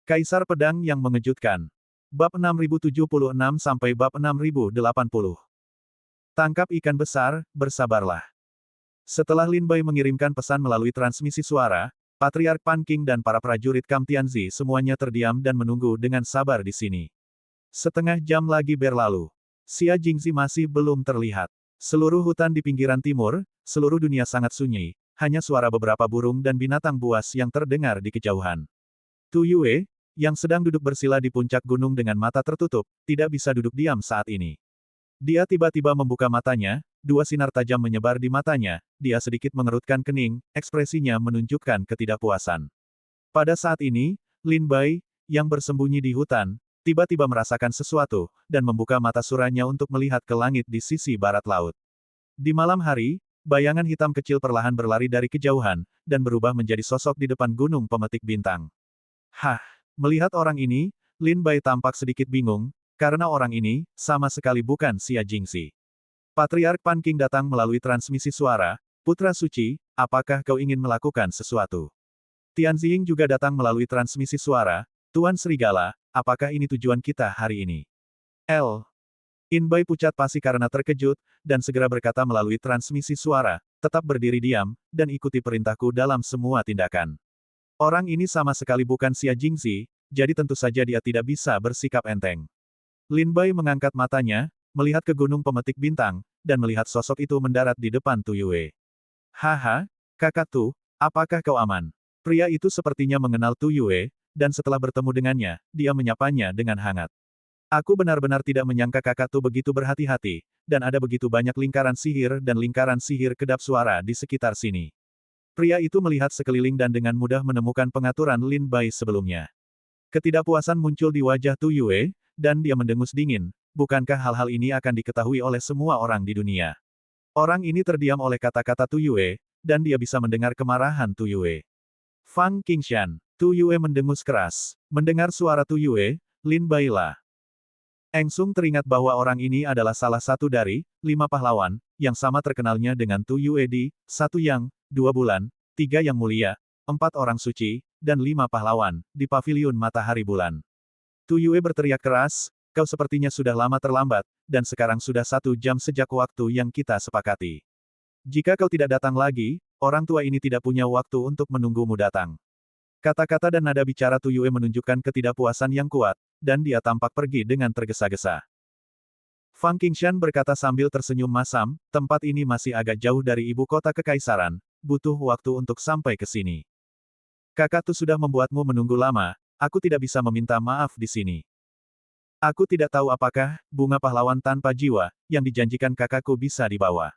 Kaisar Pedang yang Mengejutkan. Bab 6076 sampai bab 6080. Tangkap ikan besar, bersabarlah. Setelah Lin Bai mengirimkan pesan melalui transmisi suara, Patriark Pan Qing dan para prajurit Kam Tianzi semuanya terdiam dan menunggu dengan sabar di sini. Setengah jam lagi berlalu. Xia Jingzi masih belum terlihat. Seluruh hutan di pinggiran timur, seluruh dunia sangat sunyi, hanya suara beberapa burung dan binatang buas yang terdengar di kejauhan. Tu Yue, yang sedang duduk bersila di puncak gunung dengan mata tertutup, tidak bisa duduk diam saat ini. Dia tiba-tiba membuka matanya, dua sinar tajam menyebar di matanya, dia sedikit mengerutkan kening, ekspresinya menunjukkan ketidakpuasan. Pada saat ini, Lin Bai, yang bersembunyi di hutan, tiba-tiba merasakan sesuatu, dan membuka mata suranya untuk melihat ke langit di sisi barat laut. Di malam hari, bayangan hitam kecil perlahan berlari dari kejauhan, dan berubah menjadi sosok di depan gunung pemetik bintang. Hah! Melihat orang ini, Lin Bai tampak sedikit bingung, karena orang ini, sama sekali bukan Xia Jingzi. Patriark Pan Qing datang melalui transmisi suara, Putra Suci, apakah kau ingin melakukan sesuatu? Tianziying juga datang melalui transmisi suara, Tuan Serigala, apakah ini tujuan kita hari ini? In Bai pucat pasi karena terkejut, dan segera berkata melalui transmisi suara, tetap berdiri diam, dan ikuti perintahku dalam semua tindakan. Orang ini sama sekali bukan Xia Jingzi, jadi tentu saja dia tidak bisa bersikap enteng. Lin Bai mengangkat matanya, melihat ke gunung pemetik bintang, dan melihat sosok itu mendarat di depan Tu Yue. Haha, kakak Tu, apakah kau aman? Pria itu sepertinya mengenal Tu Yue, dan setelah bertemu dengannya, dia menyapanya dengan hangat. Aku benar-benar tidak menyangka kakak Tu begitu berhati-hati, dan ada begitu banyak lingkaran sihir dan lingkaran sihir kedap suara di sekitar sini. Pria itu melihat sekeliling dan dengan mudah menemukan pengaturan Lin Bai sebelumnya. Ketidakpuasan muncul di wajah Tu Yue, dan dia mendengus dingin, bukankah hal-hal ini akan diketahui oleh semua orang di dunia? Orang ini terdiam oleh kata-kata Tu Yue, dan dia bisa mendengar kemarahan Tu Yue. Fang Qingshan. Tu Yue mendengus keras. Mendengar suara Tu Yue, Lin Bai lah. Eng Sung teringat bahwa orang ini adalah salah satu dari 5 pahlawan, yang sama terkenalnya dengan Tu Yue di 1 yang, 2 bulan, 3 yang mulia, 4 orang suci, dan 5 pahlawan, di paviliun matahari bulan. Tu Yue berteriak keras, kau sepertinya sudah lama terlambat, dan sekarang sudah 1 jam sejak waktu yang kita sepakati. Jika kau tidak datang lagi, orang tua ini tidak punya waktu untuk menunggumu datang. Kata-kata dan nada bicara Tu Yue menunjukkan ketidakpuasan yang kuat, dan dia tampak pergi dengan tergesa-gesa. Fang Qingshan berkata sambil tersenyum masam, tempat ini masih agak jauh dari ibu kota kekaisaran, butuh waktu untuk sampai ke sini. Kakak Tu sudah membuatmu menunggu lama, aku tidak bisa meminta maaf di sini. Aku tidak tahu apakah bunga pahlawan tanpa jiwa yang dijanjikan kakakku bisa dibawa.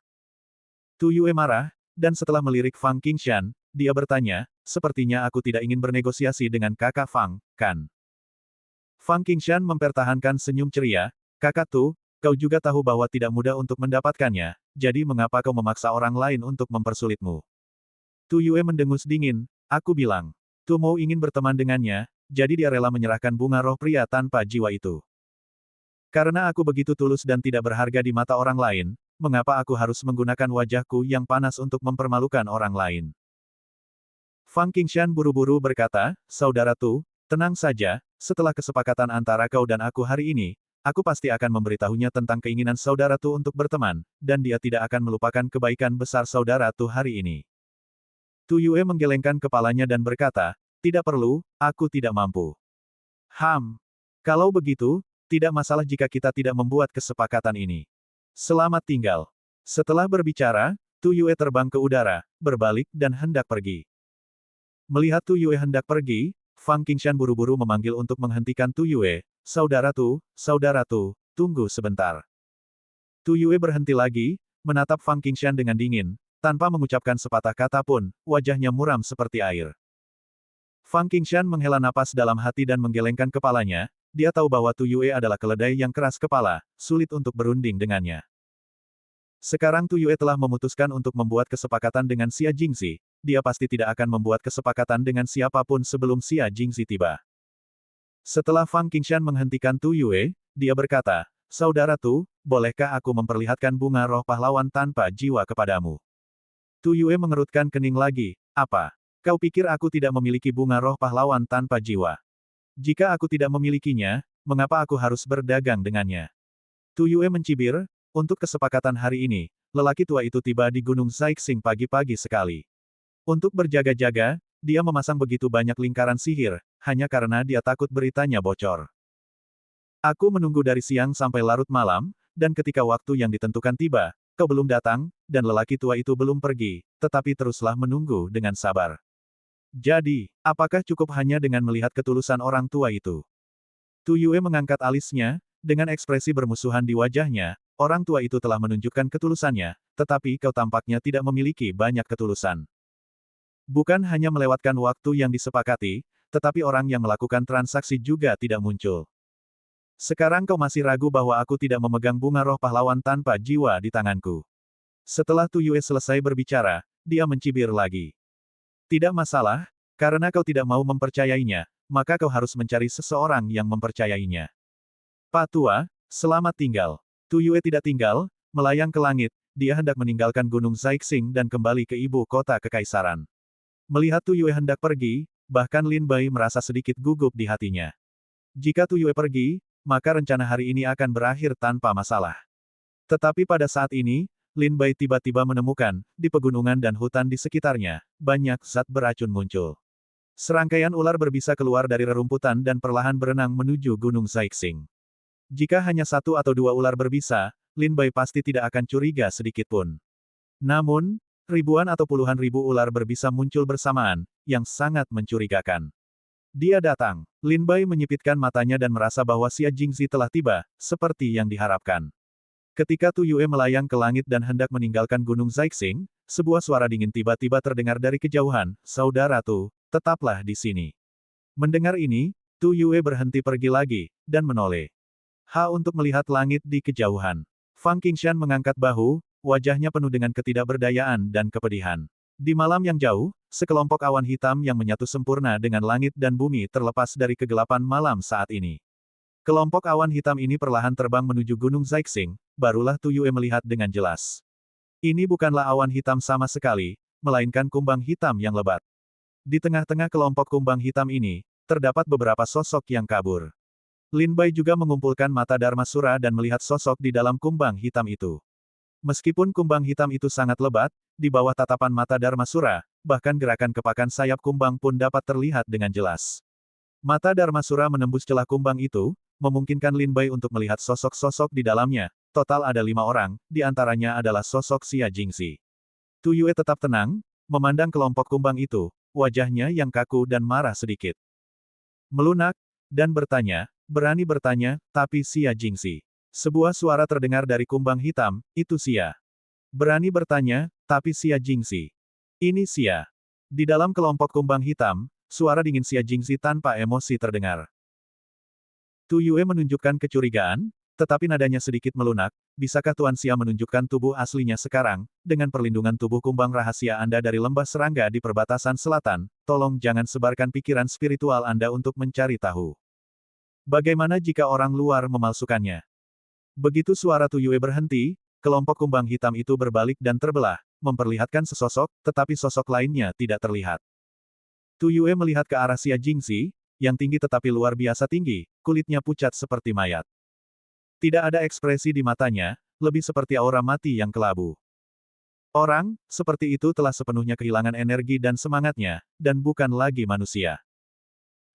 Tu Yue marah, dan setelah melirik Fang Qingshan, dia bertanya, sepertinya aku tidak ingin bernegosiasi dengan kakak Fang, kan? Fang Qingshan mempertahankan senyum ceria, kakak Tu, kau juga tahu bahwa tidak mudah untuk mendapatkannya, jadi mengapa kau memaksa orang lain untuk mempersulitmu? Tu Yue mendengus dingin, aku bilang, Tu mau ingin berteman dengannya, jadi dia rela menyerahkan bunga roh pria tanpa jiwa itu. Karena aku begitu tulus dan tidak berharga di mata orang lain, mengapa aku harus menggunakan wajahku yang panas untuk mempermalukan orang lain? Fang Qingshan buru-buru berkata, saudara Tu, tenang saja, setelah kesepakatan antara kau dan aku hari ini, aku pasti akan memberitahunya tentang keinginan saudara Tu untuk berteman, dan dia tidak akan melupakan kebaikan besar saudara Tu hari ini. Tu Yue menggelengkan kepalanya dan berkata, tidak perlu, aku tidak mampu. Kalau begitu, tidak masalah jika kita tidak membuat kesepakatan ini. Selamat tinggal. Setelah berbicara, Tu Yue terbang ke udara, berbalik dan hendak pergi. Melihat Tu Yue hendak pergi, Fang Qingshan buru-buru memanggil untuk menghentikan Tu Yue, saudara Tu, tunggu sebentar. Tu Yue berhenti lagi, menatap Fang Qingshan dengan dingin, tanpa mengucapkan sepatah kata pun, wajahnya muram seperti air. Fang Qingshan menghela napas dalam hati dan menggelengkan kepalanya, dia tahu bahwa Tu Yue adalah keledai yang keras kepala, sulit untuk berunding dengannya. Sekarang Tu Yue telah memutuskan untuk membuat kesepakatan dengan Xia Jingzi, dia pasti tidak akan membuat kesepakatan dengan siapapun sebelum Xia Jingzi tiba. Setelah Fang Qingshan menghentikan Tu Yue, dia berkata, saudara Tu, bolehkah aku memperlihatkan bunga roh pahlawan tanpa jiwa kepadamu? Tu Yue mengerutkan kening lagi, apa? Kau pikir aku tidak memiliki bunga roh pahlawan tanpa jiwa? Jika aku tidak memilikinya, mengapa aku harus berdagang dengannya? Tu Yue mencibir, untuk kesepakatan hari ini, lelaki tua itu tiba di Gunung Zaixing pagi-pagi sekali. Untuk berjaga-jaga, dia memasang begitu banyak lingkaran sihir, hanya karena dia takut beritanya bocor. Aku menunggu dari siang sampai larut malam, dan ketika waktu yang ditentukan tiba, kau belum datang, dan lelaki tua itu belum pergi, tetapi teruslah menunggu dengan sabar. Jadi, apakah cukup hanya dengan melihat ketulusan orang tua itu? Tu Yue mengangkat alisnya, dengan ekspresi bermusuhan di wajahnya, orang tua itu telah menunjukkan ketulusannya, tetapi kau tampaknya tidak memiliki banyak ketulusan. Bukan hanya melewatkan waktu yang disepakati, tetapi orang yang melakukan transaksi juga tidak muncul. Sekarang kau masih ragu bahwa aku tidak memegang bunga roh pahlawan tanpa jiwa di tanganku. Setelah Tu Yue selesai berbicara, dia mencibir lagi. Tidak masalah, karena kau tidak mau mempercayainya, maka kau harus mencari seseorang yang mempercayainya. Pak Tua, selamat tinggal. Tu Yue tidak tinggal, melayang ke langit, dia hendak meninggalkan Gunung Zaixing dan kembali ke ibu kota kekaisaran. Melihat Tu Yue hendak pergi, bahkan Lin Bai merasa sedikit gugup di hatinya. Jika Tu Yue pergi, maka rencana hari ini akan berakhir tanpa masalah. Tetapi pada saat ini, Lin Bai tiba-tiba menemukan, di pegunungan dan hutan di sekitarnya, banyak zat beracun muncul. Serangkaian ular berbisa keluar dari rerumputan dan perlahan berenang menuju Gunung Zaixing. Jika hanya satu atau dua ular berbisa, Lin Bai pasti tidak akan curiga sedikitpun. Namun, ribuan atau puluhan ribu ular berbisa muncul bersamaan, yang sangat mencurigakan. Dia datang. Lin Bai menyipitkan matanya dan merasa bahwa Xia Jingzi telah tiba, seperti yang diharapkan. Ketika Tu Yue melayang ke langit dan hendak meninggalkan Gunung Zaixing, sebuah suara dingin tiba-tiba terdengar dari kejauhan, "Saudara Tu, tetaplah di sini." Mendengar ini, Tu Yue berhenti pergi lagi, dan menoleh. Untuk melihat langit di kejauhan. Fang Qingshan mengangkat bahu, wajahnya penuh dengan ketidakberdayaan dan kepedihan. Di malam yang jauh, sekelompok awan hitam yang menyatu sempurna dengan langit dan bumi terlepas dari kegelapan malam saat ini. Kelompok awan hitam ini perlahan terbang menuju Gunung Zaixing, barulah Tu Yue melihat dengan jelas. Ini bukanlah awan hitam sama sekali, melainkan kumbang hitam yang lebat. Di tengah-tengah kelompok kumbang hitam ini, terdapat beberapa sosok yang kabur. Lin Bai juga mengumpulkan mata Dharmasura dan melihat sosok di dalam kumbang hitam itu. Meskipun kumbang hitam itu sangat lebat, di bawah tatapan mata Dharmasura, bahkan gerakan kepakan sayap kumbang pun dapat terlihat dengan jelas. Mata Dharmasura menembus celah kumbang itu, memungkinkan Lin Bai untuk melihat sosok-sosok di dalamnya. Total ada 5 orang, di antaranya adalah sosok Xia Jingzi. Tu Yue tetap tenang, memandang kelompok kumbang itu, wajahnya yang kaku dan marah sedikit. Melunak, dan berani bertanya, tapi Xia Jingzi. Sebuah suara terdengar dari kumbang hitam, itu Xia. Berani bertanya, tapi Xia Jingzi. Ini Xia. Di dalam kelompok kumbang hitam, suara dingin Xia Jingzi tanpa emosi terdengar. Tu Yue menunjukkan kecurigaan, tetapi nadanya sedikit melunak. Bisakah Tuan Xia menunjukkan tubuh aslinya sekarang, dengan perlindungan tubuh kumbang rahasia Anda dari lembah serangga di perbatasan selatan? Tolong jangan sebarkan pikiran spiritual Anda untuk mencari tahu. Bagaimana jika orang luar memalsukannya? Begitu suara Tu Yue berhenti, kelompok kumbang hitam itu berbalik dan terbelah, memperlihatkan sesosok, tetapi sosok lainnya tidak terlihat. Tu Yue melihat ke arah Xia Jingzi, yang tinggi tetapi luar biasa tinggi, kulitnya pucat seperti mayat. Tidak ada ekspresi di matanya, lebih seperti aura mati yang kelabu. Orang, seperti itu telah sepenuhnya kehilangan energi dan semangatnya, dan bukan lagi manusia.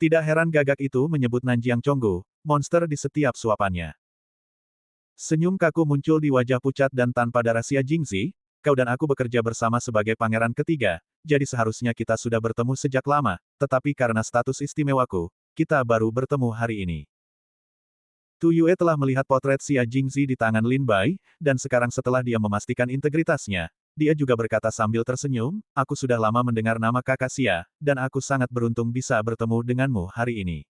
Tidak heran gagak itu menyebut Nanjiang Chonggu, monster di setiap suapannya. Senyum kaku muncul di wajah pucat dan tanpa darah Xia Jingzi, kau dan aku bekerja bersama sebagai pangeran ketiga, jadi seharusnya kita sudah bertemu sejak lama, tetapi karena status istimewaku, kita baru bertemu hari ini. Tu Yue telah melihat potret Xia Jingzi di tangan Lin Bai, dan sekarang setelah dia memastikan integritasnya, dia juga berkata sambil tersenyum, aku sudah lama mendengar nama kakak Xia, dan aku sangat beruntung bisa bertemu denganmu hari ini.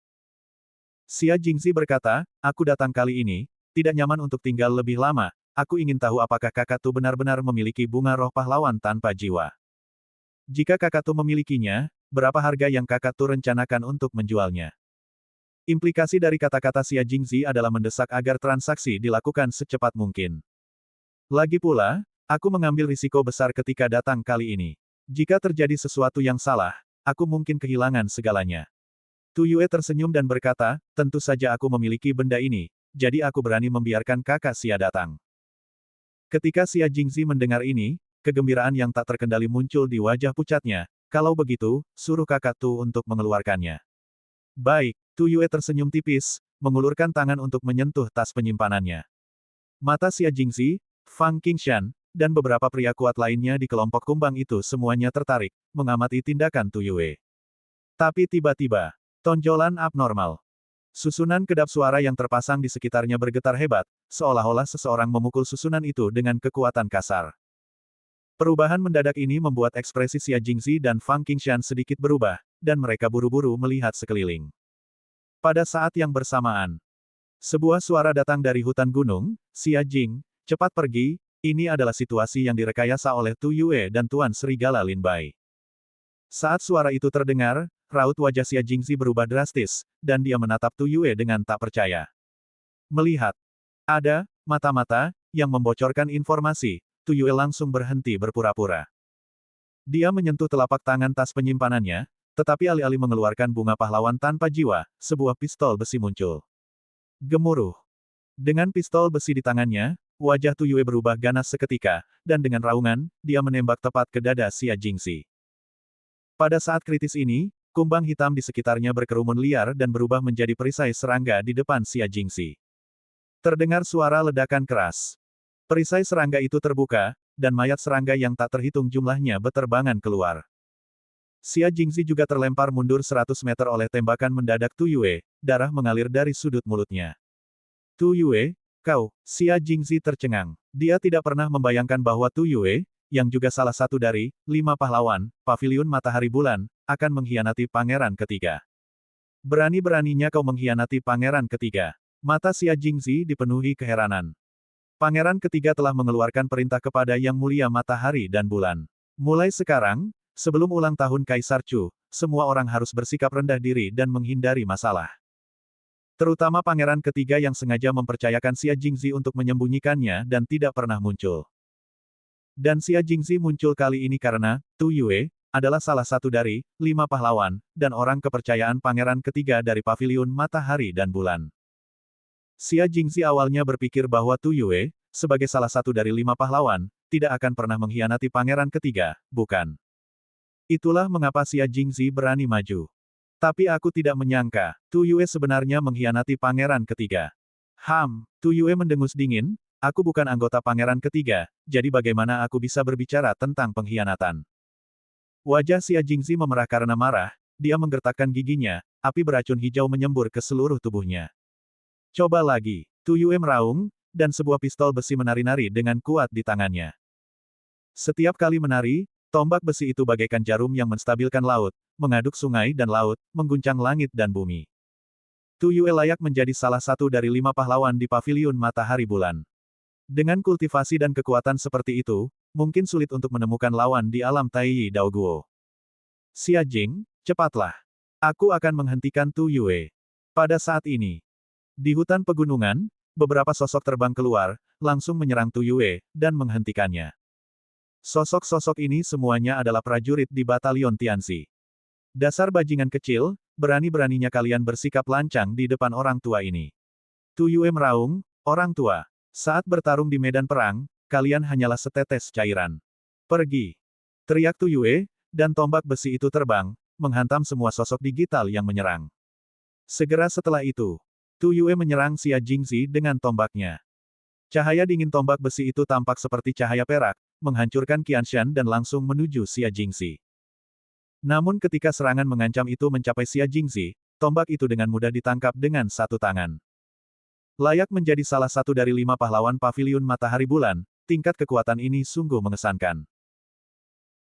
Xia Jingzi berkata, aku datang kali ini, tidak nyaman untuk tinggal lebih lama, aku ingin tahu apakah kakak Tu benar-benar memiliki bunga roh pahlawan tanpa jiwa. Jika kakak Tu memilikinya, berapa harga yang kakak Tu rencanakan untuk menjualnya? Implikasi dari kata-kata Xia Jingzi adalah mendesak agar transaksi dilakukan secepat mungkin. Lagi pula, aku mengambil risiko besar ketika datang kali ini. Jika terjadi sesuatu yang salah, aku mungkin kehilangan segalanya. Tu Yue tersenyum dan berkata, tentu saja aku memiliki benda ini, jadi aku berani membiarkan kakak Xia datang. Ketika Xia Jingzi mendengar ini, kegembiraan yang tak terkendali muncul di wajah pucatnya. Kalau begitu, suruh kakak Tu untuk mengeluarkannya. Baik, Tu Yue tersenyum tipis, mengulurkan tangan untuk menyentuh tas penyimpanannya. Mata Xia Jingzi, Fang Qingshan, dan beberapa pria kuat lainnya di kelompok kumbang itu semuanya tertarik, mengamati tindakan Tu Yue. Tapi tiba-tiba, tonjolan abnormal. Susunan kedap suara yang terpasang di sekitarnya bergetar hebat, seolah-olah seseorang memukul susunan itu dengan kekuatan kasar. Perubahan mendadak ini membuat ekspresi Xia Jingzi dan Fang Qingshan sedikit berubah, dan mereka buru-buru melihat sekeliling. Pada saat yang bersamaan, sebuah suara datang dari hutan gunung, Xia Jing, cepat pergi, ini adalah situasi yang direkayasa oleh Tu Yue dan Tuan Serigala Lin Bai. Saat suara itu terdengar, raut wajah Xia Jingzi berubah drastis, dan dia menatap Tu Yue dengan tak percaya. Melihat ada mata-mata yang membocorkan informasi, Tu Yue langsung berhenti berpura-pura. Dia menyentuh telapak tangan tas penyimpanannya, tetapi alih-alih mengeluarkan bunga pahlawan tanpa jiwa, sebuah pistol besi muncul. Gemuruh. Dengan pistol besi di tangannya, wajah Tu Yue berubah ganas seketika, dan dengan raungan, dia menembak tepat ke dada Xia Jingzi. Pada saat kritis ini, kumbang hitam di sekitarnya berkerumun liar dan berubah menjadi perisai serangga di depan Xia Jingzi. Terdengar suara ledakan keras. Perisai serangga itu terbuka, dan mayat serangga yang tak terhitung jumlahnya beterbangan keluar. Xia Jingzi juga terlempar mundur 100 meter oleh tembakan mendadak Tu Yue, darah mengalir dari sudut mulutnya. Tu Yue, kau, Xia Jingzi tercengang. Dia tidak pernah membayangkan bahwa Tu Yue, yang juga salah satu dari 5 pahlawan, Paviliun Matahari Bulan, akan mengkhianati Pangeran Ketiga. Berani-beraninya kau mengkhianati Pangeran Ketiga. Mata Xia Jingzi dipenuhi keheranan. Pangeran Ketiga telah mengeluarkan perintah kepada Yang Mulia Matahari dan Bulan. Mulai sekarang, sebelum ulang tahun Kaisar Chu, semua orang harus bersikap rendah diri dan menghindari masalah. Terutama Pangeran Ketiga yang sengaja mempercayakan Xia Jingzi untuk menyembunyikannya dan tidak pernah muncul. Dan Xia Jingzi muncul kali ini karena, Tu Yue, adalah salah satu dari 5 pahlawan, dan orang kepercayaan Pangeran Ketiga dari Paviliun Matahari dan Bulan. Xia Jingzi awalnya berpikir bahwa Tu Yue, sebagai salah satu dari 5 pahlawan, tidak akan pernah mengkhianati Pangeran Ketiga, bukan? Itulah mengapa Xia Jingzi berani maju. Tapi aku tidak menyangka, Tu Yue sebenarnya mengkhianati Pangeran Ketiga. Tu Yue mendengus dingin, aku bukan anggota Pangeran Ketiga, jadi bagaimana aku bisa berbicara tentang pengkhianatan? Wajah Xia Jingzi memerah karena marah, dia menggertakkan giginya, api beracun hijau menyembur ke seluruh tubuhnya. Coba lagi, Tu Yue meraung, dan sebuah pistol besi menari-nari dengan kuat di tangannya. Setiap kali menari, tombak besi itu bagaikan jarum yang menstabilkan laut, mengaduk sungai dan laut, mengguncang langit dan bumi. Tu Yue layak menjadi salah satu dari 5 pahlawan di Paviliun Matahari Bulan. Dengan kultivasi dan kekuatan seperti itu, mungkin sulit untuk menemukan lawan di alam Taiyi Dao Guo. Xia Jing, cepatlah. Aku akan menghentikan Tu Yue. Pada saat ini, di hutan pegunungan, beberapa sosok terbang keluar, langsung menyerang Tu Yue, dan menghentikannya. Sosok-sosok ini semuanya adalah prajurit di Batalion Tianxi. Dasar bajingan kecil, berani-beraninya kalian bersikap lancang di depan orang tua ini. Tu Yue meraung, orang tua. Saat bertarung di medan perang, kalian hanyalah setetes cairan. Pergi. Teriak Tu Yue, dan tombak besi itu terbang, menghantam semua sosok digital yang menyerang. Segera setelah itu, Tu Yue menyerang Xia Jingzi dengan tombaknya. Cahaya dingin tombak besi itu tampak seperti cahaya perak, menghancurkan Qianshan dan langsung menuju Xia Jingzi. Namun ketika serangan mengancam itu mencapai Xia Jingzi, tombak itu dengan mudah ditangkap dengan satu tangan. Layak menjadi salah satu dari 5 pahlawan Paviliun Matahari Bulan, tingkat kekuatan ini sungguh mengesankan.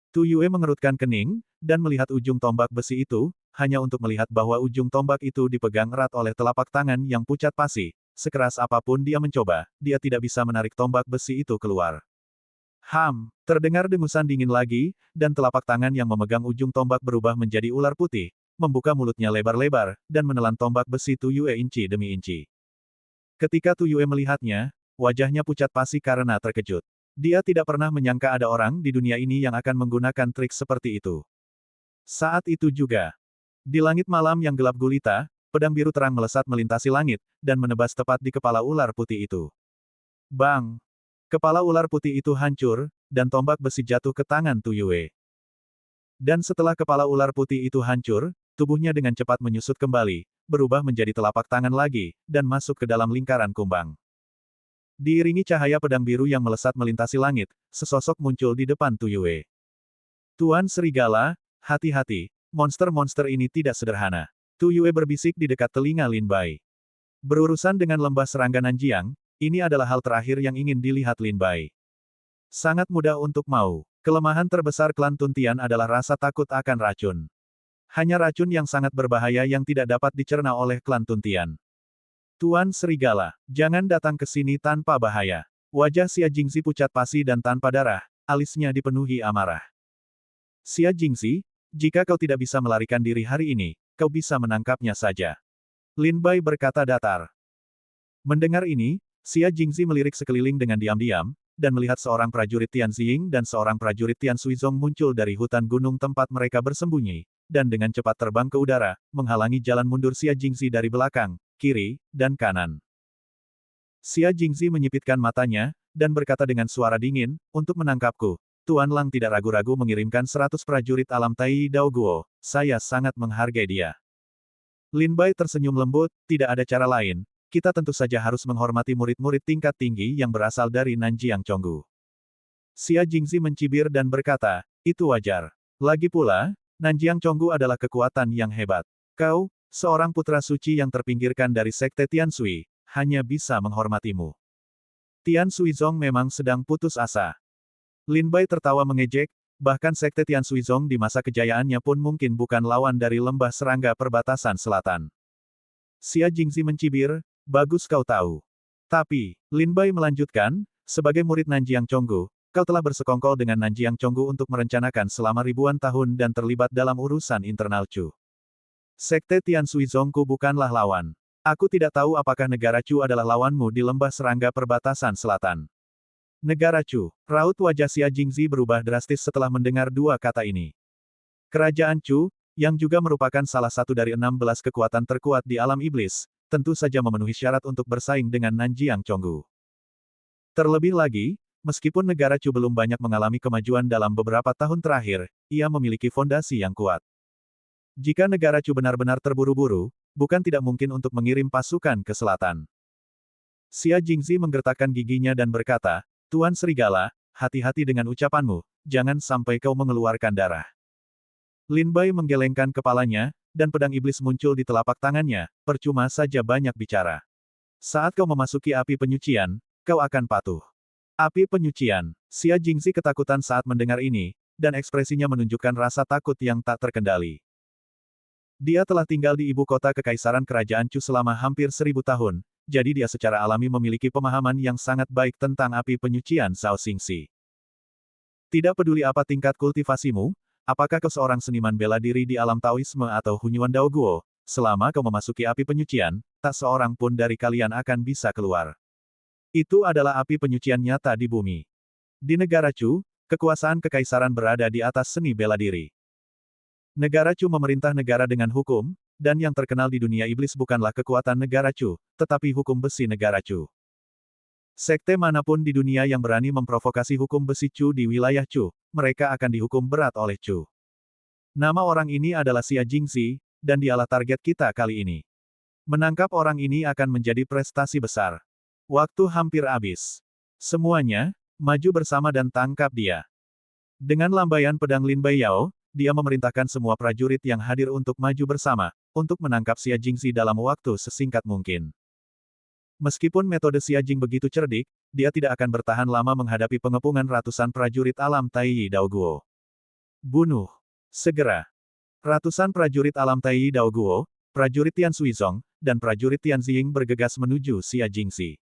Tu Yue mengerutkan kening, dan melihat ujung tombak besi itu, hanya untuk melihat bahwa ujung tombak itu dipegang erat oleh telapak tangan yang pucat pasi. Sekeras apapun dia mencoba, dia tidak bisa menarik tombak besi itu keluar. Terdengar dengusan dingin lagi, dan telapak tangan yang memegang ujung tombak berubah menjadi ular putih, membuka mulutnya lebar-lebar, dan menelan tombak besi Tu Yue inci demi inci. Ketika Tu Yue melihatnya, wajahnya pucat pasi karena terkejut. Dia tidak pernah menyangka ada orang di dunia ini yang akan menggunakan trik seperti itu. Saat itu juga, Di langit malam yang gelap gulita, pedang biru terang melesat melintasi langit, dan menebas tepat di kepala ular putih itu. Bang! Kepala ular putih itu hancur, dan tombak besi jatuh ke tangan Tu Yue. Dan setelah kepala ular putih itu hancur, tubuhnya dengan cepat menyusut kembali, berubah menjadi telapak tangan lagi, dan masuk ke dalam lingkaran kumbang. Diiringi cahaya pedang biru yang melesat melintasi langit, sesosok muncul di depan Tu Yue. Tuan Serigala, hati-hati, monster-monster ini tidak sederhana. Tu Yue berbisik di dekat telinga Lin Bai. Berurusan dengan lembah serangga Nanjiang, ini adalah hal terakhir yang ingin dilihat Lin Bai. Sangat mudah untuk mau. Kelemahan terbesar klan Tuntian adalah rasa takut akan racun. Hanya racun yang sangat berbahaya yang tidak dapat dicerna oleh klan Tuntian. Tuan Serigala, jangan datang ke sini tanpa bahaya. Wajah Xia Jingxi pucat pasi dan tanpa darah, alisnya dipenuhi amarah. Xia Jingxi, jika kau tidak bisa melarikan diri hari ini, kau bisa menangkapnya saja. Lin Bai berkata datar. Mendengar ini, Xia Jingxi melirik sekeliling dengan diam-diam, dan melihat seorang prajurit Tian Xiying dan seorang prajurit Tian Suizong muncul dari hutan gunung tempat mereka bersembunyi, dan dengan cepat terbang ke udara, menghalangi jalan mundur Xia Jingxi dari belakang, kiri, dan kanan. Xia Jingxi menyipitkan matanya, dan berkata dengan suara dingin, untuk menangkapku, Tuan Lang tidak ragu-ragu mengirimkan 100 prajurit alam Tai Dao Guo, saya sangat menghargai dia. Lin Bai tersenyum lembut, tidak ada cara lain, kita tentu saja harus menghormati murid-murid tingkat tinggi yang berasal dari Nanjiang Chonggu. Xia Jingxi mencibir dan berkata, itu wajar. Lagi pula, Nanjiang Chonggu adalah kekuatan yang hebat. Kau, seorang putra suci yang terpinggirkan dari sekte Tian Sui, hanya bisa menghormatimu. Tian Suizong memang sedang putus asa. Lin Bai tertawa mengejek, bahkan sekte Tian Suizong di masa kejayaannya pun mungkin bukan lawan dari lembah serangga perbatasan selatan. Xia Jingxi mencibir, bagus kau tahu. Tapi, Lin Bai melanjutkan, sebagai murid Nanjiang Chonggu, kau telah bersekongkol dengan Nanjiang Chonggu untuk merencanakan selama ribuan tahun dan terlibat dalam urusan internal Chu. Sekte Tian Suizongku bukanlah lawan. Aku tidak tahu apakah negara Chu adalah lawanmu di lembah serangga perbatasan selatan. Negara Chu, raut wajah Xia Jingxi berubah drastis setelah mendengar dua kata ini. Kerajaan Chu, yang juga merupakan salah satu dari 16 kekuatan terkuat di alam iblis, tentu saja memenuhi syarat untuk bersaing dengan Nanjiang Chonggu. Terlebih lagi, meskipun negara Chu belum banyak mengalami kemajuan dalam beberapa tahun terakhir, ia memiliki fondasi yang kuat. Jika negara Chu benar-benar terburu-buru, bukan tidak mungkin untuk mengirim pasukan ke selatan. Xia Jingxi menggertakkan giginya dan berkata, Tuan Serigala, hati-hati dengan ucapanmu, jangan sampai kau mengeluarkan darah. Lin Bai menggelengkan kepalanya, dan pedang iblis muncul di telapak tangannya, percuma saja banyak bicara. Saat kau memasuki api penyucian, kau akan patuh. Api penyucian. Xia Jingxi ketakutan saat mendengar ini, dan ekspresinya menunjukkan rasa takut yang tak terkendali. Dia telah tinggal di ibu kota kekaisaran kerajaan Chu selama hampir 1000 tahun, jadi dia secara alami memiliki pemahaman yang sangat baik tentang api penyucian Zhao Xingxi. Tidak peduli apa tingkat kultivasimu, apakah kau seorang seniman bela diri di alam Taoisme atau Hunyuan Dao Guo, selama kau memasuki api penyucian, tak seorang pun dari kalian akan bisa keluar. Itu adalah api penyucian nyata di bumi. Di negara Chu, kekuasaan kekaisaran berada di atas seni bela diri. Negara Chu memerintah negara dengan hukum, dan yang terkenal di dunia iblis bukanlah kekuatan negara Chu, tetapi hukum besi negara Chu. Sekte manapun di dunia yang berani memprovokasi hukum besi Chu di wilayah Chu, mereka akan dihukum berat oleh Chu. Nama orang ini adalah Xia Jingxi, dan dialah target kita kali ini. Menangkap orang ini akan menjadi prestasi besar. Waktu hampir habis. Semuanya, maju bersama dan tangkap dia. Dengan lambaian pedang Lin Bai Yao, dia memerintahkan semua prajurit yang hadir untuk maju bersama, untuk menangkap Xia Jingxi dalam waktu sesingkat mungkin. Meskipun metode Xia Jing begitu cerdik, dia tidak akan bertahan lama menghadapi pengepungan ratusan prajurit alam Tai Dao Guo. Bunuh. Segera. Ratusan prajurit alam Tai Dao Guo, prajurit Tian Suizong, dan prajurit Tian Xiying bergegas menuju Xia Jingxi.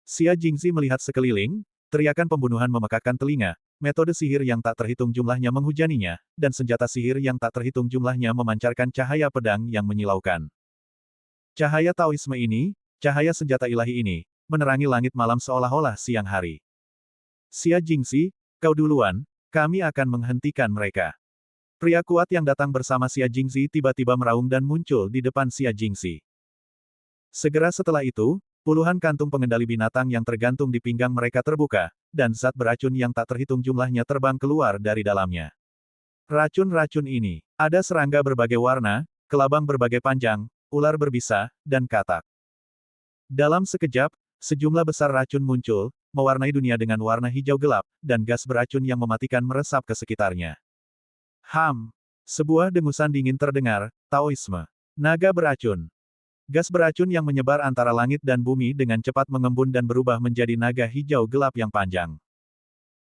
Xia Jingxi melihat sekeliling, teriakan pembunuhan memekakkan telinga, metode sihir yang tak terhitung jumlahnya menghujaninya, dan senjata sihir yang tak terhitung jumlahnya memancarkan cahaya pedang yang menyilaukan. Cahaya Taoisme ini, cahaya senjata ilahi ini, menerangi langit malam seolah-olah siang hari. Xia Jingxi, kau duluan, kami akan menghentikan mereka. Pria kuat yang datang bersama Xia Jingzi tiba-tiba meraung dan muncul di depan Xia Jingzi. Segera setelah itu, puluhan kantung pengendali binatang yang tergantung di pinggang mereka terbuka, dan zat beracun yang tak terhitung jumlahnya terbang keluar dari dalamnya. Racun-racun ini, ada serangga berbagai warna, kelabang berbagai panjang, ular berbisa, dan katak. Dalam sekejap, sejumlah besar racun muncul, mewarnai dunia dengan warna hijau gelap, dan gas beracun yang mematikan meresap ke sekitarnya. Sebuah dengusan dingin terdengar, Taoisme. Naga beracun. Gas beracun yang menyebar antara langit dan bumi dengan cepat mengembun dan berubah menjadi naga hijau gelap yang panjang.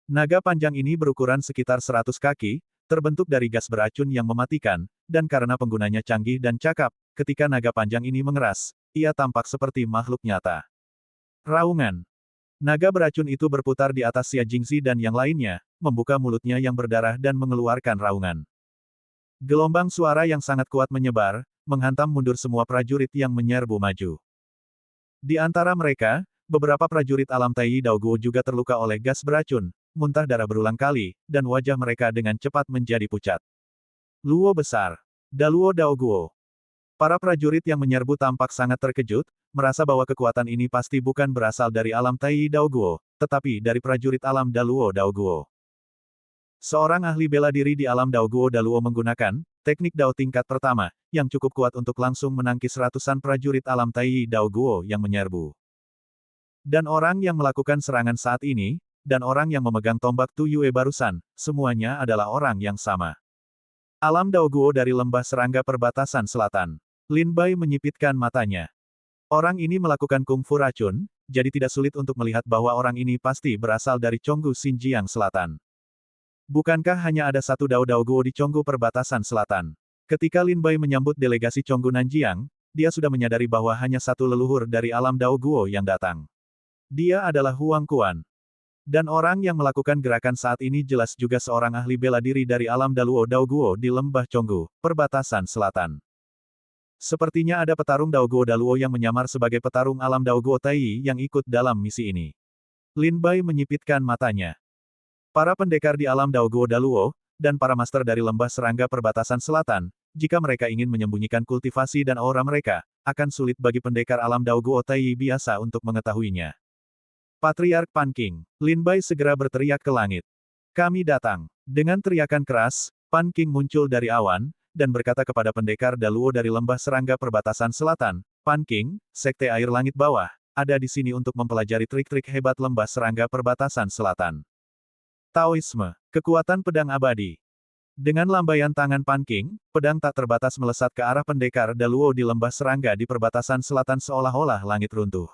Naga panjang ini berukuran sekitar 100 kaki, terbentuk dari gas beracun yang mematikan, dan karena penggunanya canggih dan cakap, ketika naga panjang ini mengeras, ia tampak seperti makhluk nyata. Raungan. Naga beracun itu berputar di atas Xia Jingzi dan yang lainnya, membuka mulutnya yang berdarah dan mengeluarkan raungan. Gelombang suara yang sangat kuat menyebar, menghantam mundur semua prajurit yang menyerbu maju. Di antara mereka, beberapa prajurit alam Tai Daoguo juga terluka oleh gas beracun, muntah darah berulang kali, dan wajah mereka dengan cepat menjadi pucat. Luo besar. Daluo Daoguo. Para prajurit yang menyerbu tampak sangat terkejut, merasa bahwa kekuatan ini pasti bukan berasal dari alam Tai Daoguo, tetapi dari prajurit alam Daluo Daoguo. Seorang ahli bela diri di alam Daoguo Daluo menggunakan teknik Dao tingkat pertama, yang cukup kuat untuk langsung menangkis ratusan prajurit alam Tai Daoguo yang menyerbu. Dan orang yang melakukan serangan saat ini, dan orang yang memegang tombak Tu Yue barusan, semuanya adalah orang yang sama. Alam Daoguo dari lembah serangga perbatasan selatan. Lin Bai menyipitkan matanya. Orang ini melakukan kungfu racun, jadi tidak sulit untuk melihat bahwa orang ini pasti berasal dari Chonggu Xinjiang Selatan. Bukankah hanya ada satu Dao Daoguo di Chonggu perbatasan selatan? Ketika Lin Bai menyambut delegasi Chonggu Nanjiang, dia sudah menyadari bahwa hanya satu leluhur dari alam Daoguo yang datang. Dia adalah Huang Quan. Dan orang yang melakukan gerakan saat ini jelas juga seorang ahli bela diri dari alam Daluo Daoguo di lembah Chonggu, perbatasan selatan. Sepertinya ada petarung Daoguo Daluo yang menyamar sebagai petarung alam Daoguo Tai yang ikut dalam misi ini. Lin Bai menyipitkan matanya. Para pendekar di alam Daoguo Daluo, dan para master dari lembah serangga perbatasan selatan, jika mereka ingin menyembunyikan kultivasi dan aura mereka, akan sulit bagi pendekar alam Daoguo Tai biasa untuk mengetahuinya. Patriark Pan Qing. Lin Bai segera berteriak ke langit. Kami datang. Dengan teriakan keras, Pan Qing muncul dari awan, dan berkata kepada pendekar Daluo dari lembah serangga perbatasan selatan, Pan Qing, Sekte Air Langit Bawah, ada di sini untuk mempelajari trik-trik hebat lembah serangga perbatasan selatan. Taoisme, kekuatan pedang abadi. Dengan lambaian tangan Pan Qing, pedang tak terbatas melesat ke arah pendekar Daluo di lembah serangga di perbatasan selatan seolah-olah langit runtuh.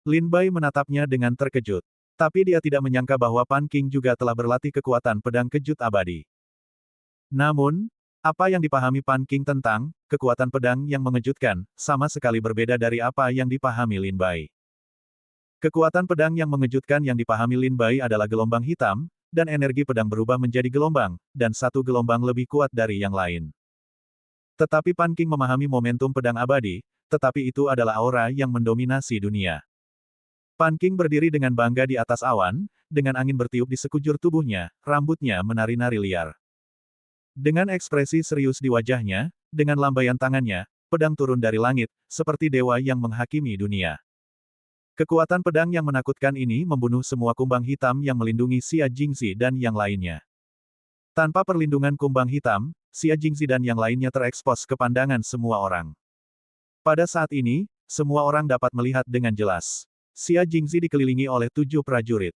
Lin Bai menatapnya dengan terkejut. Tapi dia tidak menyangka bahwa Pan Qing juga telah berlatih kekuatan pedang kejut abadi. Namun, apa yang dipahami Pan Qing tentang kekuatan pedang yang mengejutkan, sama sekali berbeda dari apa yang dipahami Lin Bai. Kekuatan pedang yang mengejutkan yang dipahami Lin Bai adalah gelombang hitam, dan energi pedang berubah menjadi gelombang, dan satu gelombang lebih kuat dari yang lain. Tetapi Pan Qing memahami momentum pedang abadi, tetapi itu adalah aura yang mendominasi dunia. Pan Qing berdiri dengan bangga di atas awan, dengan angin bertiup di sekujur tubuhnya, rambutnya menari-nari liar. Dengan ekspresi serius di wajahnya, dengan lambaian tangannya, pedang turun dari langit, seperti dewa yang menghakimi dunia. Kekuatan pedang yang menakutkan ini membunuh semua kumbang hitam yang melindungi Xia Jingzi dan yang lainnya. Tanpa perlindungan kumbang hitam, Xia Jingzi dan yang lainnya terekspos ke pandangan semua orang. Pada saat ini, semua orang dapat melihat dengan jelas. Xia Jingzi dikelilingi oleh 7 prajurit.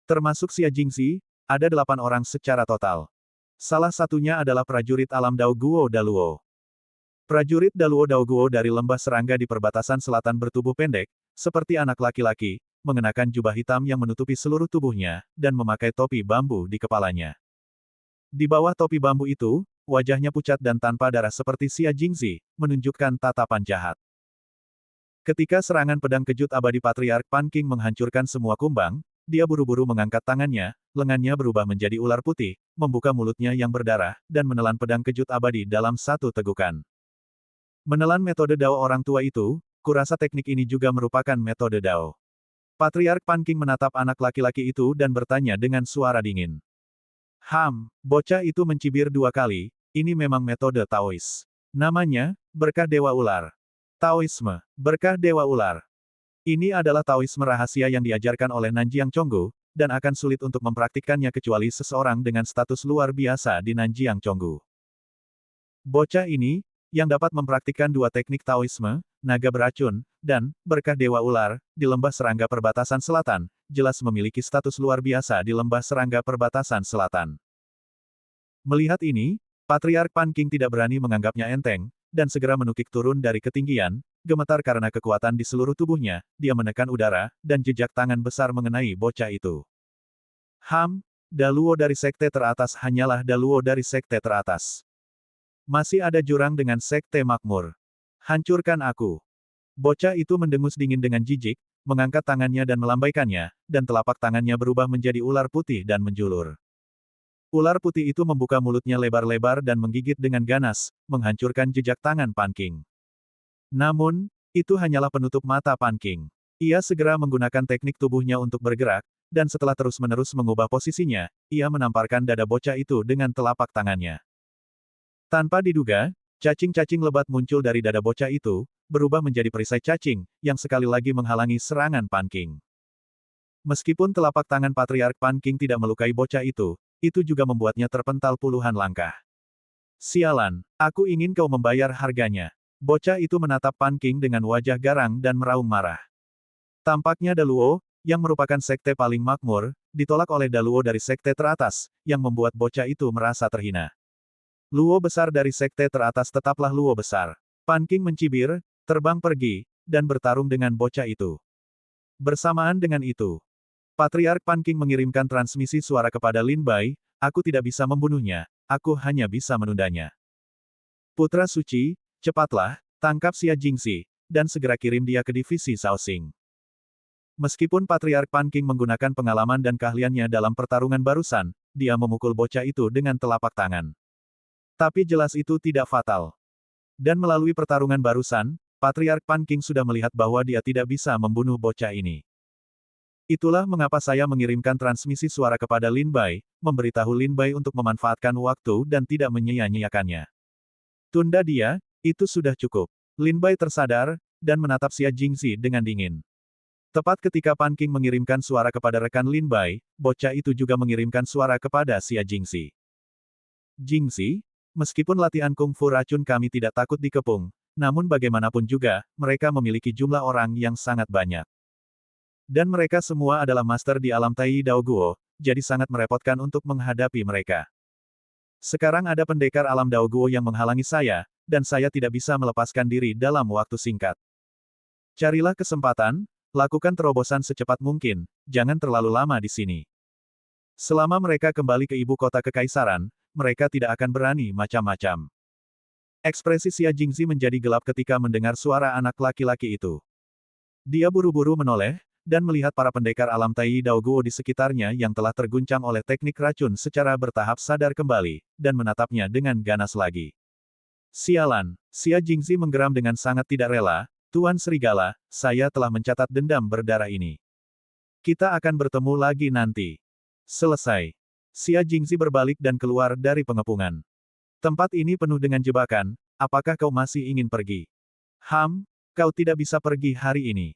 Termasuk Xia Jingzi, ada 8 orang secara total. Salah satunya adalah prajurit alam Daoguo Daluo. Prajurit Daluo Daoguo dari lembah serangga di perbatasan selatan bertubuh pendek, seperti anak laki-laki, mengenakan jubah hitam yang menutupi seluruh tubuhnya, dan memakai topi bambu di kepalanya. Di bawah topi bambu itu, wajahnya pucat dan tanpa darah seperti Xia Jingzi, menunjukkan tatapan jahat. Ketika serangan pedang kejut abadi Patriark Pan Qing menghancurkan semua kumbang, dia buru-buru mengangkat tangannya, lengannya berubah menjadi ular putih, membuka mulutnya yang berdarah, dan menelan pedang kejut abadi dalam satu tegukan. Menelan metode Dao orang tua itu, kurasa teknik ini juga merupakan metode Dao. Patriark Pan Qing menatap anak laki-laki itu dan bertanya dengan suara dingin. Bocah itu mencibir 2 kali, ini memang metode Taois. Namanya, berkah Dewa Ular. Taoisme, berkah Dewa Ular. Ini adalah Taoisme rahasia yang diajarkan oleh Nanjiang Chonggu, dan akan sulit untuk mempraktikkannya kecuali seseorang dengan status luar biasa di Nanjiang Chonggu. Bocah ini, yang dapat mempraktikkan 2 teknik Taoisme, naga beracun, dan berkah Dewa Ular, di lembah serangga perbatasan selatan, jelas memiliki status luar biasa di lembah serangga perbatasan selatan. Melihat ini, Patriark Pan King tidak berani menganggapnya enteng, dan segera menukik turun dari ketinggian, gemetar karena kekuatan di seluruh tubuhnya, dia menekan udara, dan jejak tangan besar mengenai bocah itu. Daluo dari sekte teratas hanyalah Daluo dari sekte teratas. Masih ada jurang dengan sekte makmur. Hancurkan aku. Bocah itu mendengus dingin dengan jijik, mengangkat tangannya dan melambaikannya, dan telapak tangannya berubah menjadi ular putih dan menjulur. Ular putih itu membuka mulutnya lebar-lebar dan menggigit dengan ganas, menghancurkan jejak tangan Pan King. Namun, itu hanyalah penutup mata Pan King. Ia segera menggunakan teknik tubuhnya untuk bergerak, dan setelah terus-menerus mengubah posisinya, ia menamparkan dada bocah itu dengan telapak tangannya. Tanpa diduga, cacing-cacing lebat muncul dari dada bocah itu, berubah menjadi perisai cacing, yang sekali lagi menghalangi serangan Pan King. Meskipun telapak tangan Patriark Pan King tidak melukai bocah itu juga membuatnya terpental puluhan langkah. Sialan, aku ingin kau membayar harganya. Bocah itu menatap Pan King dengan wajah garang dan meraung marah. Tampaknya Daluo, yang merupakan sekte paling makmur, ditolak oleh Daluo dari sekte teratas, yang membuat bocah itu merasa terhina. Luo besar dari sekte teratas tetaplah Luo besar. Pan King mencibir, terbang pergi, dan bertarung dengan bocah itu. Bersamaan dengan itu, Patriark Pan King mengirimkan transmisi suara kepada Lin Bai, aku tidak bisa membunuhnya, aku hanya bisa menundanya. Putra Suci, cepatlah, tangkap Xia Jingxi, dan segera kirim dia ke divisi Shaoxing. Meskipun Patriark Pan King menggunakan pengalaman dan keahliannya dalam pertarungan barusan, dia memukul bocah itu dengan telapak tangan. Tapi jelas itu tidak fatal. Dan melalui pertarungan barusan, Patriark Pan King sudah melihat bahwa dia tidak bisa membunuh bocah ini. Itulah mengapa saya mengirimkan transmisi suara kepada Lin Bai, memberitahu Lin Bai untuk memanfaatkan waktu dan tidak menyia-nyiakannya. Tunda dia, itu sudah cukup. Lin Bai tersadar, dan menatap Xia Jingxi dengan dingin. Tepat ketika Pan King mengirimkan suara kepada rekan Lin Bai, bocah itu juga mengirimkan suara kepada Xia Jingxi. Jingxi, meskipun latihan kungfu racun kami tidak takut dikepung, namun bagaimanapun juga, mereka memiliki jumlah orang yang sangat banyak. Dan mereka semua adalah master di alam Tai Dao Guo, jadi sangat merepotkan untuk menghadapi mereka. Sekarang ada pendekar alam Dao Guo yang menghalangi saya, dan saya tidak bisa melepaskan diri dalam waktu singkat. Carilah kesempatan, lakukan terobosan secepat mungkin, jangan terlalu lama di sini. Selama mereka kembali ke ibu kota kekaisaran, mereka tidak akan berani macam-macam. Ekspresi Xia Jingxi menjadi gelap ketika mendengar suara anak laki-laki itu. Dia buru-buru menoleh, dan melihat para pendekar alam Tai Dao Guo di sekitarnya yang telah terguncang oleh teknik racun secara bertahap sadar kembali, dan menatapnya dengan ganas lagi. Sialan, Xia Jingxi menggeram dengan sangat tidak rela, Tuan Serigala, saya telah mencatat dendam berdarah ini. Kita akan bertemu lagi nanti. Selesai. Xia Jingxi berbalik dan keluar dari pengepungan. Tempat ini penuh dengan jebakan, apakah kau masih ingin pergi? Kau tidak bisa pergi hari ini.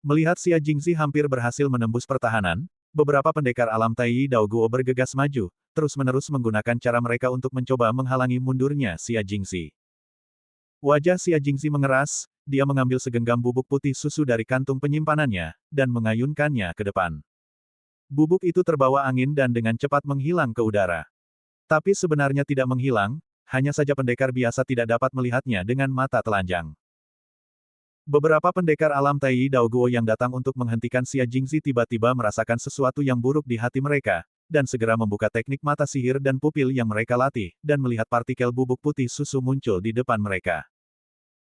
Melihat Xia Jingxi hampir berhasil menembus pertahanan, beberapa pendekar alam Tai Dao Guo bergegas maju, terus-menerus menggunakan cara mereka untuk mencoba menghalangi mundurnya Xia Jingxi. Wajah Xia Jingxi mengeras, dia mengambil segenggam bubuk putih susu dari kantung penyimpanannya, dan mengayunkannya ke depan. Bubuk itu terbawa angin dan dengan cepat menghilang ke udara. Tapi sebenarnya tidak menghilang, hanya saja pendekar biasa tidak dapat melihatnya dengan mata telanjang. Beberapa pendekar alam Tai Dao Guo yang datang untuk menghentikan Xia Jingxi tiba-tiba merasakan sesuatu yang buruk di hati mereka, dan segera membuka teknik mata sihir dan pupil yang mereka latih, dan melihat partikel bubuk putih susu muncul di depan mereka.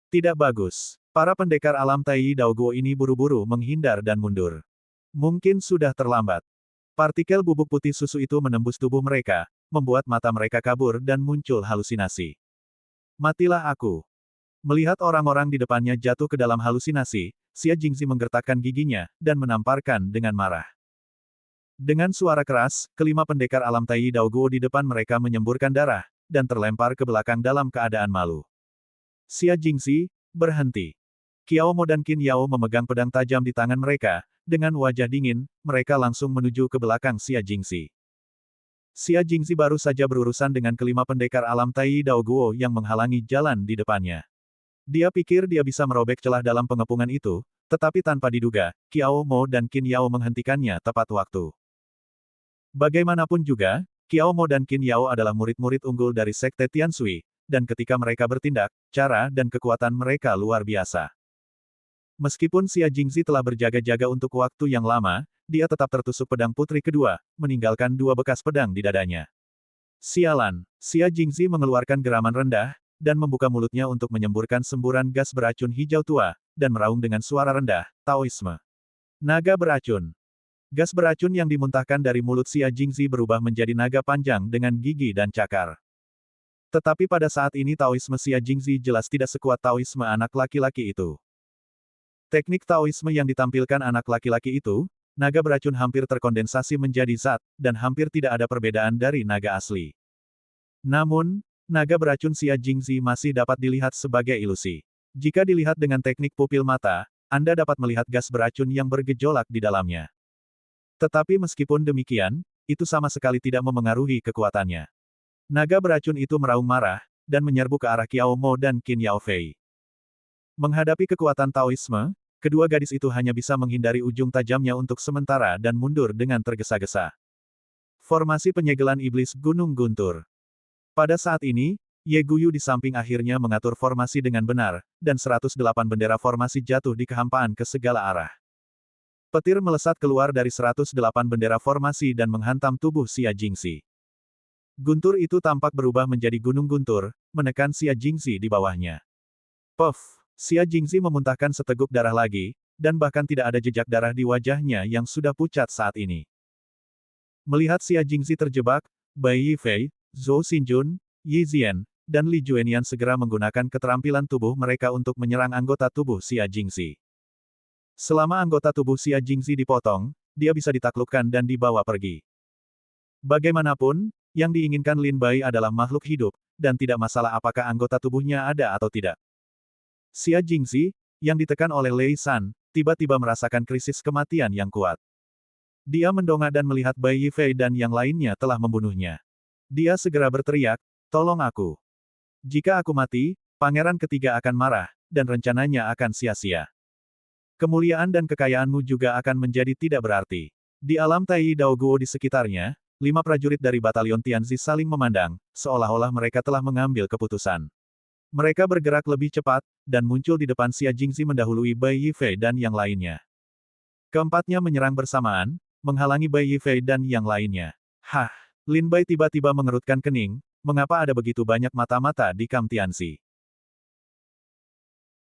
Tidak bagus. Para pendekar alam Tai Dao Guo ini buru-buru menghindar dan mundur. Mungkin sudah terlambat. Partikel bubuk putih susu itu menembus tubuh mereka, membuat mata mereka kabur dan muncul halusinasi. Matilah aku. Melihat orang-orang di depannya jatuh ke dalam halusinasi, Xia Jingxi menggertakkan giginya, dan menamparkan dengan marah. Dengan suara keras, kelima pendekar alam Tai Dao Guo di depan mereka menyemburkan darah, dan terlempar ke belakang dalam keadaan malu. Xia Jingxi, berhenti. Qiao Mo dan Qin Yao memegang pedang tajam di tangan mereka, dengan wajah dingin, mereka langsung menuju ke belakang Xia Jingxi. Xia Jingxi baru saja berurusan dengan kelima pendekar alam Tai Dao Guo yang menghalangi jalan di depannya. Dia pikir dia bisa merobek celah dalam pengepungan itu, tetapi tanpa diduga, Qiao Mo dan Qin Yao menghentikannya tepat waktu. Bagaimanapun juga, Qiao Mo dan Qin Yao adalah murid-murid unggul dari Sekte Tianshui, dan ketika mereka bertindak, cara dan kekuatan mereka luar biasa. Meskipun Xia Jingxi telah berjaga-jaga untuk waktu yang lama, dia tetap tertusuk pedang putri kedua, meninggalkan 2 bekas pedang di dadanya. Sialan, Xia Jingxi mengeluarkan geraman rendah, dan membuka mulutnya untuk menyemburkan semburan gas beracun hijau tua, dan meraung dengan suara rendah, Taoisme. Naga beracun. Gas beracun yang dimuntahkan dari mulut Xia Jingxi berubah menjadi naga panjang dengan gigi dan cakar. Tetapi pada saat ini Taoisme Xia Jingxi jelas tidak sekuat Taoisme anak laki-laki itu. Teknik Taoisme yang ditampilkan anak laki-laki itu, naga beracun hampir terkondensasi menjadi zat, dan hampir tidak ada perbedaan dari naga asli. Namun, naga beracun Xia Jingxi masih dapat dilihat sebagai ilusi. Jika dilihat dengan teknik pupil mata, Anda dapat melihat gas beracun yang bergejolak di dalamnya. Tetapi meskipun demikian, itu sama sekali tidak memengaruhi kekuatannya. Naga beracun itu meraung marah, dan menyerbu ke arah Qiao Mo dan Qin Yao Fei. Menghadapi kekuatan Taoisme, kedua gadis itu hanya bisa menghindari ujung tajamnya untuk sementara dan mundur dengan tergesa-gesa. Formasi penyegelan iblis Gunung Guntur. Pada saat ini, Ye Guyu di samping akhirnya mengatur formasi dengan benar, dan 108 bendera formasi jatuh di kehampaan ke segala arah. Petir melesat keluar dari 108 bendera formasi dan menghantam tubuh Xia Jingxi. Guntur itu tampak berubah menjadi gunung guntur, menekan Xia Jingxi di bawahnya. Puff! Xia Jingxi memuntahkan seteguk darah lagi, dan bahkan tidak ada jejak darah di wajahnya yang sudah pucat saat ini. Melihat Xia Jingxi terjebak, Bai Yifei, Zhou Xinjun, Yi Zian, dan Li Juenian segera menggunakan keterampilan tubuh mereka untuk menyerang anggota tubuh Xia Jingxi. Selama anggota tubuh Xia Jingxi dipotong, dia bisa ditaklukkan dan dibawa pergi. Bagaimanapun, yang diinginkan Lin Bai adalah makhluk hidup, dan tidak masalah apakah anggota tubuhnya ada atau tidak. Xia Jingxi, yang ditekan oleh Lei San, tiba-tiba merasakan krisis kematian yang kuat. Dia mendongak dan melihat Bai Yifei dan yang lainnya telah membunuhnya. Dia segera berteriak, "Tolong aku. Jika aku mati, pangeran ketiga akan marah, dan rencananya akan sia-sia. Kemuliaan dan kekayaanmu juga akan menjadi tidak berarti." Di alam Tai Dao Guo di sekitarnya, 5 prajurit dari batalion Tianzi saling memandang, seolah-olah mereka telah mengambil keputusan. Mereka bergerak lebih cepat, dan muncul di depan Xia Jingxi mendahului Bai Yifei dan yang lainnya. Keempatnya menyerang bersamaan, menghalangi Bai Yifei dan yang lainnya. Hah! Lin Bai tiba-tiba mengerutkan kening, mengapa ada begitu banyak mata-mata di Kam Tianzi?